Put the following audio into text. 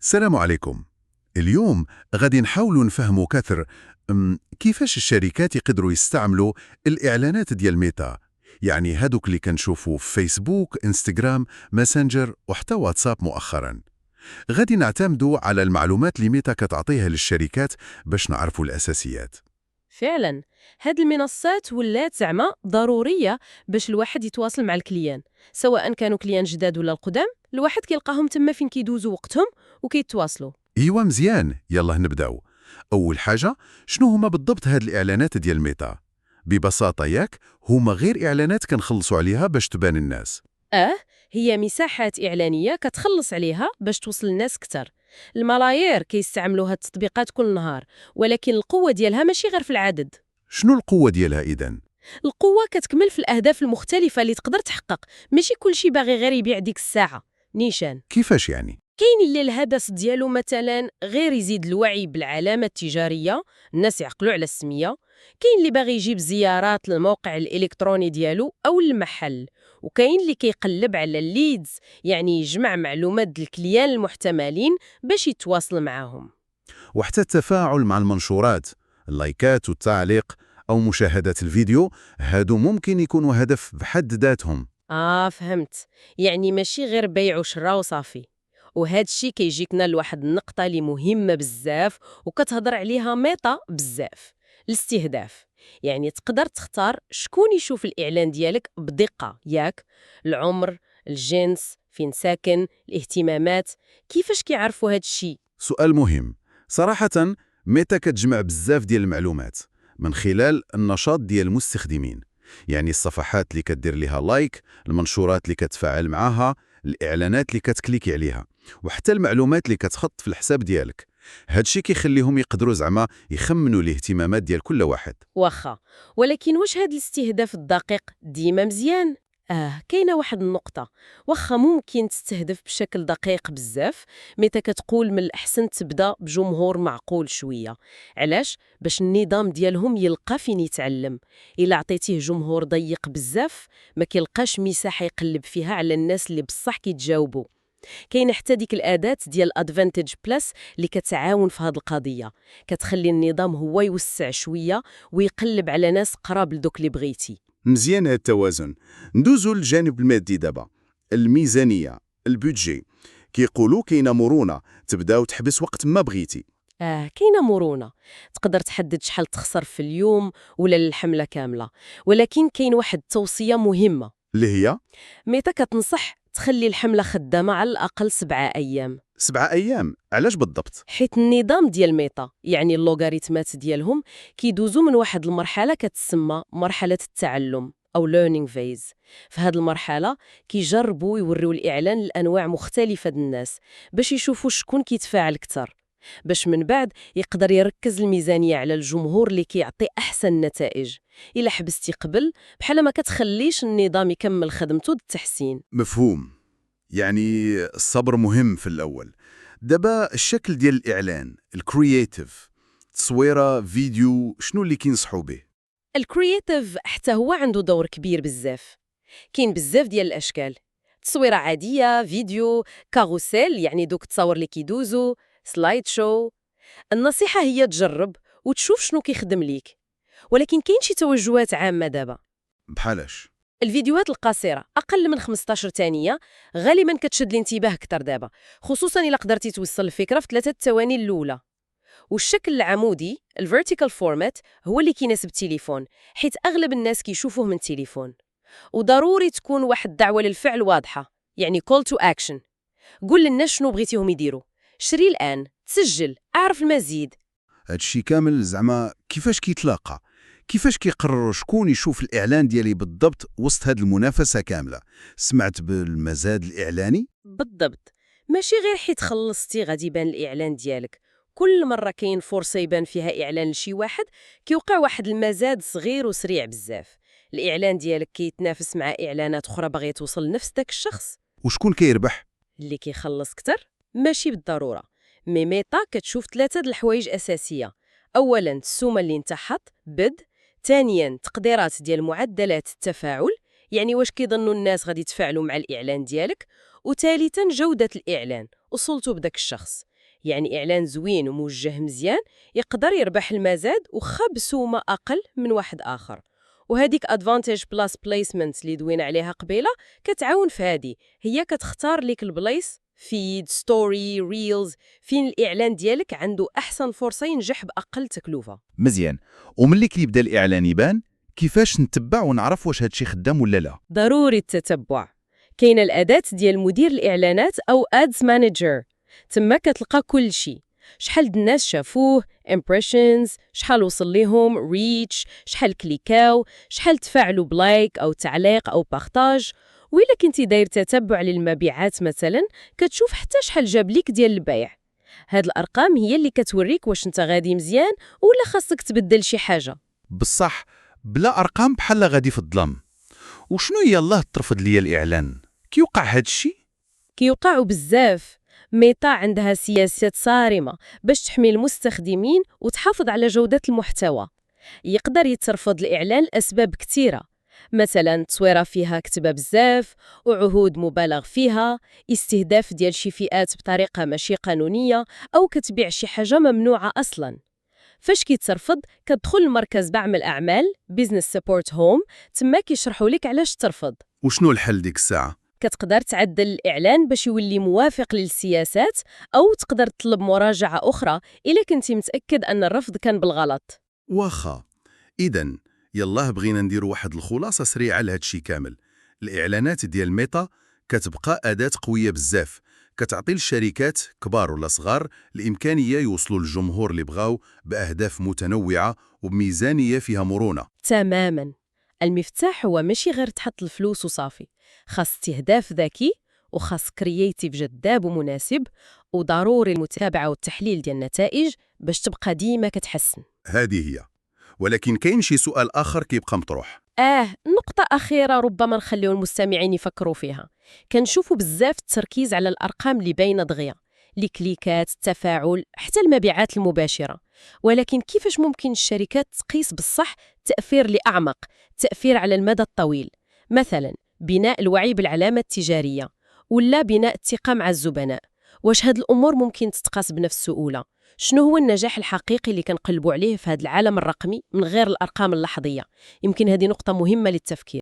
السلام عليكم. اليوم غادي نحاولوا نفهموا كثر كيفاش الشركات يقدروا يستعملوا الإعلانات ديال ميتا. يعني هادوك اللي كنشوفوا في فيسبوك، انستغرام، ماسنجر وحتى واتساب مؤخرا. غادي نعتمدوا على المعلومات اللي ميتا كتعطيها للشركات باش نعرفوا الأساسيات. فعلا، هاد المنصات ولات زعما ضرورية باش الواحد يتواصل مع الكليان، سواء كانوا كليان جداد ولا القدام. الواحد كيلقاهم تما فين كيدوزوا وقتهم وكيتواصلوا. ايوا مزيان، يلا نبداو. أول حاجة، شنو هما بالضبط هاد الإعلانات ديال ميتا؟ ببساطة ياك هما غير إعلانات كنخلصوا عليها باش تبان الناس. هي مساحات إعلانية كتخلص عليها باش توصل الناس كتر. الملايير كيستعملوا هاد التطبيقات كل نهار، ولكن القوة ديالها ماشي غير في العدد. شنو القوة ديالها إذن؟ القوة كتكمل في الأهداف المختلفة اللي تقدر تحقق. ماشي كلشي باغي غير يبيع ديك الساعة. نيشان كيفاش يعني؟ كاين اللي الهدف ديالو مثلا غير يزيد الوعي بالعلامة التجارية، الناس يعقلوا على السمية. كاين اللي باغي يجيب زيارات للموقع الإلكتروني ديالو أو المحل. وكاين اللي كيقلب على الليدز، يعني يجمع معلومات الكليان المحتملين باش يتواصل معاهم. وحتى التفاعل مع المنشورات، اللايكات والتعليق أو مشاهدة الفيديو، هادو ممكن يكونوا هدف بحد ذاتهم. فهمت. يعني ماشي غير بيع وشراء وصافي. وهذا الشيء كيجيكنا لواحد النقطة اللي مهمة بزاف وكتهضر عليها ميتا بزاف: الاستهداف. يعني تقدر تختار شكون يشوف الإعلان ديالك بدقة، ياك؟ العمر، الجنس، فين ساكن، الاهتمامات. كيفاش كيعرفوا هذا الشيء؟ سؤال مهم. صراحة، ميتا كتجمع بزاف ديال المعلومات من خلال النشاط ديال المستخدمين. يعني الصفحات اللي كدير ليها لايك، المنشورات اللي كتفاعل معاها، الإعلانات اللي كتكليكي عليها، وحتى المعلومات اللي كتخط في الحساب ديالك. هادشي كيخليهم يقدروا زعما يخمنوا الاهتمامات ديال كل واحد. واخا، ولكن واش هاد الاستهداف الدقيق ديما مزيان؟ كاينه واحد النقطة. واخا ممكن تستهدف بشكل دقيق بزاف، متى كتقول من الأحسن تبدا بجمهور معقول شوية. علاش؟ باش النظام ديالهم يلقى فين يتعلم. إلا عطيتيه جمهور ضيق بزاف، ما كيلقاش مساحة يقلب فيها على الناس اللي بصح كيتجاوبوا. كاين حتى ديك الأداة ديال Advantage Plus اللي كتعاون في هذه القضية، كتخلي النظام هو يوسع شوية ويقلب على ناس قراب لدوك اللي بغيتي. مزيان هاد التوازن. ندوزو للجانب المادي دابا. الميزانية، البودجي. كيقولوا كاينه مرونة، تبدا وتحبس وقت ما بغيتي. كاينة مرونة. تقدر تحدد شحال تخسر في اليوم ولا الحملة كاملة. ولكن كاين واحد التوصية مهمة. اللي هي متى كتنصح تخلي الحملة خدامة على الأقل 7 أيام. 7 أيام، علاش بالضبط؟ حيت النظام ديال ميتا، يعني اللوغاريتمات ديالهم، كيدوزو من واحد المرحلة كتسمى مرحلة التعلم أو learning phase. في هذه المرحلة كيجربوا يوريو الإعلان لأنواع مختلفة ديال الناس باش يشوفوا شكون كيتفاعل كتر، باش من بعد يقدر يركز الميزانية على الجمهور اللي كيعطي أحسن نتائج. إلا حبستي قبل، بحال ما كتخليش النظام يكمل خدمته التحسين. مفهوم. يعني الصبر مهم في الأول. دابا الشكل ديال الإعلان، الكرياتيف، تصويرة، فيديو، شنو اللي كينصحوا به؟ الكرياتيف حتى هو عنده دور كبير بزاف. كاين بزاف ديال الاشكال: تصويره عاديه، فيديو، كاروسيل يعني دوك التصاور اللي كيدوزو، سلايد شو. النصيحه هي تجرب وتشوف شنو كيخدم ليك. ولكن كاين شي توجهات عامه دابا. بحالاش؟ الفيديوهات القصيره اقل من 15 ثانيه غالبا كتشد الانتباه اكثر دابا، خصوصا الا قدرتي توصل الفكره في 3 ثواني الاولى. والشكل العمودي الفيرتيكال فورمات هو اللي كيناسب التليفون، حيت اغلب الناس كيشوفوه من التليفون. وضروري تكون واحد الدعوة للفعل واضحة، يعني call to action. قول للناس شنو بغيتيهم يديروا: شري الآن، تسجل، أعرف المزيد. هادشي كامل زعما كيفاش كيتلاقى؟ كيفاش كيقرروا شكون يشوف الإعلان ديالي بالضبط وسط هاد المنافسة كاملة؟ سمعت بالمزاد الإعلاني؟ بالضبط. ماشي غير حيت خلصتي غادي يبان الإعلان ديالك. كل مرة كاين فرصة يبان فيها إعلان لشي واحد، كيوقع واحد المزاد صغير وسريع بزاف. الإعلان ديالك كيتنافس مع إعلانات أخرى باغية توصل لنفس داك الشخص. وشكون كيربح؟ اللي كيخلص كتر؟ ماشي بالضرورة. ميتا كتشوف 3 د الحوايج أساسية: أولاً السومة اللي انتحط بد، ثانياً تقديرات ديال معدلات التفاعل، يعني واش كيظنوا الناس غادي يتفاعلوا مع الإعلان ديالك، وثالثاً جودة الإعلان، وصلتوا بداك الشخص. يعني إعلان زوين وموجه مزيان يقدر يربح المزاد وخا بسومة أقل من واحد آخر. وهذيك Advantage Plus Placement اللي دوينا عليها قبيلة كتعاون في هذه، هي كتختار ليك البلايص فيد، ستوري، ريلز فين الإعلان ديالك عنده أحسن فرصة ينجح بأقل تكلفة. مزيان. وملي كيبدا الإعلان يبان، كيفاش نتبع ونعرف واش هادشي خدام ولا لا؟ ضروري التتبع. كاينه الأداة ديال مدير الإعلانات أو Ads Manager، تما كتلقى كل شيء، شحال د الناس شافوه، impressions، شحال وصل ليهم، reach، شحال كليكاو، شحال تفاعلوا بلايك أو تعليق أو بارتاج. وإلا كنتي داير تتبع للمبيعات مثلا كتشوف حتى شحال جاب ليك ديال البيع. هاد الأرقام هي اللي كتوريك واش انت غادي مزيان ولا خاصك تبدل شي حاجة. بصح بلا أرقام بحال غادي في الظلام. وشنو هي الله ترفض ليا الإعلان؟ كيوقع هادشي؟ كيوقعوا بزاف. ميتا عندها سياسات صارمة باش تحمي المستخدمين وتحافظ على جودة المحتوى. يقدر يترفض الإعلان لأسباب كتيرة، مثلا تصويرة فيها كتبة بزاف، وعهود مبالغ فيها، استهداف ديال شي فئات بطريقة ماشي قانونية، أو كتبيع شي حاجة ممنوعة أصلا. فاش كيترفض كتدخل المركز بعمل الأعمال Business Support Home، تما كيشرحوا لك علاش ترفض. وشنو الحل ديك الساعة؟ كتقدر تعدل الإعلان باش يولي موافق للسياسات، أو تقدر تطلب مراجعة أخرى إلا كنتي متأكد أن الرفض كان بالغلط. واخا. إذن يلاه بغينا نديرو واحد الخلاصة سريعة لهادشي كامل. الإعلانات ديال ميتا كتبقى أداة قوية بزاف، كتعطي للشركات كبار ولا صغار الإمكانية يوصلوا للجمهور اللي بغاو بأهداف متنوعة وبميزانية فيها مرونة. تماما. المفتاح هو ماشي غير تحط الفلوس وصافي، خاص استهداف ذكي، وخاص كرياتيف جذاب ومناسب، وضروري المتابعة والتحليل ديال النتائج باش تبقى ديما كتحسن. هذه هي. ولكن كاين شي سؤال آخر كيبقى مطروح. نقطة أخيرة ربما نخليو المستمعين يفكروا فيها. كنشوفوا بزاف التركيز على الأرقام اللي باينة دغيا، الكليكات، التفاعل، حتى المبيعات المباشرة. ولكن كيفاش ممكن الشركات تقيس بالصح تأثير اللي أعمق، تأثير على المدى الطويل؟ مثلا بناء الوعي بالعلامة التجارية، ولا بناء الثقة مع الزبناء. واش هاد الأمور ممكن تتقاس بنفس السهولة؟ شنو هو النجاح الحقيقي اللي كنقلبوا عليه في هذا العالم الرقمي من غير الأرقام اللحظية؟ يمكن هذه نقطة مهمة للتفكير.